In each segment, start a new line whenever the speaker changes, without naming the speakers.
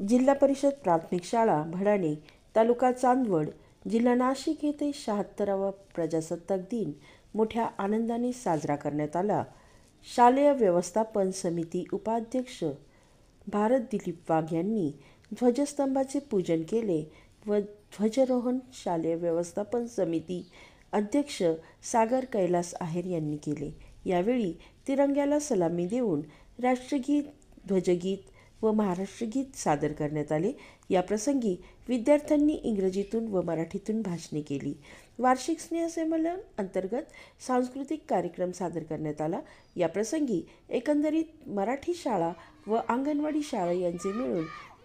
जिल्हा परिषद प्राथमिक शाळा भडाणे, तालुका चांदवड, जिल्हा नाशिक येथे 76वा प्रजासत्ताक दिन मोठ्या आनंदाने साजरा करण्यात आला। शालेय व्यवस्थापन समिती उपाध्यक्ष भारत दिलीप वाघ यांनी ध्वजस्तंभाचे पूजन केले व ध्वजारोहण शालेय व्यवस्थापन समिती अध्यक्ष सागर कैलास आहेर यांनी केले। यावेळी तिरंग्याला सलामी देऊन राष्ट्रगीत, ध्वजगीत व महाराष्ट्रगीत सादर करण्यात आले। याप्रसंगी विद्यार्थ्यांनी इंग्रजीतून व मराठीतून भाषणे केली। वार्षिक स्नेहसंमेलन अंतर्गत सांस्कृतिक कार्यक्रम सादर करण्यात आला। याप्रसंगी एकंदरीत मराठी शाळा व अंगणवाडी शाळा यांचे मिळून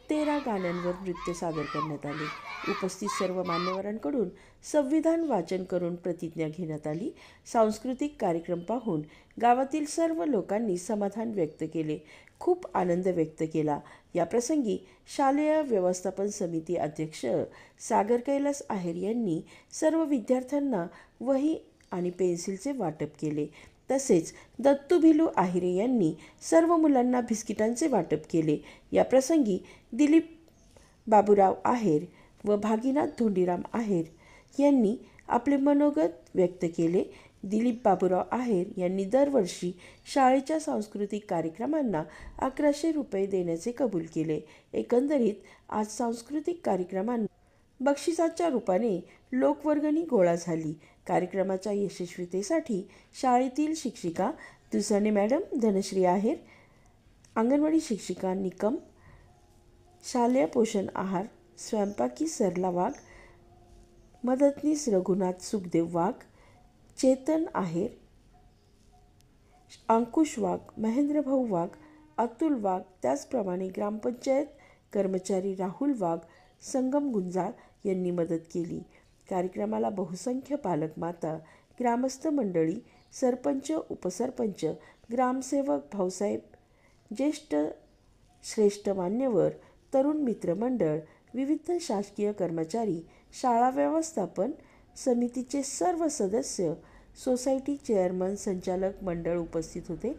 13 गाण्यांवर नृत्य सादर करण्यात आले। उपस्थित सर्व मान्यवरांकडून संविधान वाचन करून प्रतिज्ञा घेण्यात आली। सांस्कृतिक कार्यक्रम पाहून गावातील सर्व लोकांनी समाधान व्यक्त केले, खूप आनंद व्यक्त केला। याप्रसंगी शालेय व्यवस्थापन समिती अध्यक्ष सागर कैलास आहेर यांनी सर्व विद्यार्थ्यांना वही आणि पेन्सिलचे वाटप केले। तसेच दत्तू भिलू आहिरे यांनी सर्व मुलांना बिस्किटांचे वाटप केले। याप्रसंगी दिलीप बाबूराव आहेर व भागीनाथ धोंडीराम आहेर यांनी आपले मनोगत व्यक्त केले। दिलीप बाबूराव आहेर यांनी दरवर्षी शाळेच्या सांस्कृतिक कार्यक्रमांना 1100 रुपये देण्याचे कबूल केले। एकंदरीत आज सांस्कृतिक कार्यक्रमांना बक्षिसाच्या रूपाने लोकवर्गणी गोळा झाली। कार्यक्रमाच्या यशस्वीतेसाठी शाळेतील शिक्षिका दुसाने मॅडम, धनश्री आहेर, अंगणवाडी शिक्षिका निकम, शालेय पोषण आहार स्वयंपाकी सरला वाघ, मदतनीस रघुनाथ सुखदेव वाघ, चेतन आहेर, अंकुश वाघ, महेंद्रभाऊ वाघ, अतुल वाघ, त्याचप्रमाणे ग्रामपंचायत कर्मचारी राहुल वाघ, संगम गुंजाळ यांनी मदत केली। कार्यक्रमाला बहुसंख्य पालक माता, ग्रामस्थ मंडळी, सरपंच, उपसरपंच, ग्रामसेवक, भाऊसाहेब, ज्येष्ठ श्रेष्ठ मान्यवर, तरुण मित्र मंडळ, विविध शासकीय कर्मचारी, शाळा व्यवस्थापन समितीचे सर्व सदस्य, सोसायटी चेअरमन, संचालक मंडळ उपस्थित होते।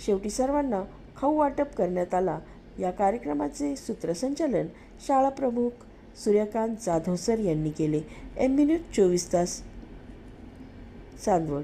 शेवटी सर्वांना खाऊ वाटप करण्यात आला। या कार्यक्रमाचे सूत्रसंचालन शाळा प्रमुख सूर्यकांत जाधव सर यांनी केले। MB न्यूज 24 तास चांदवड।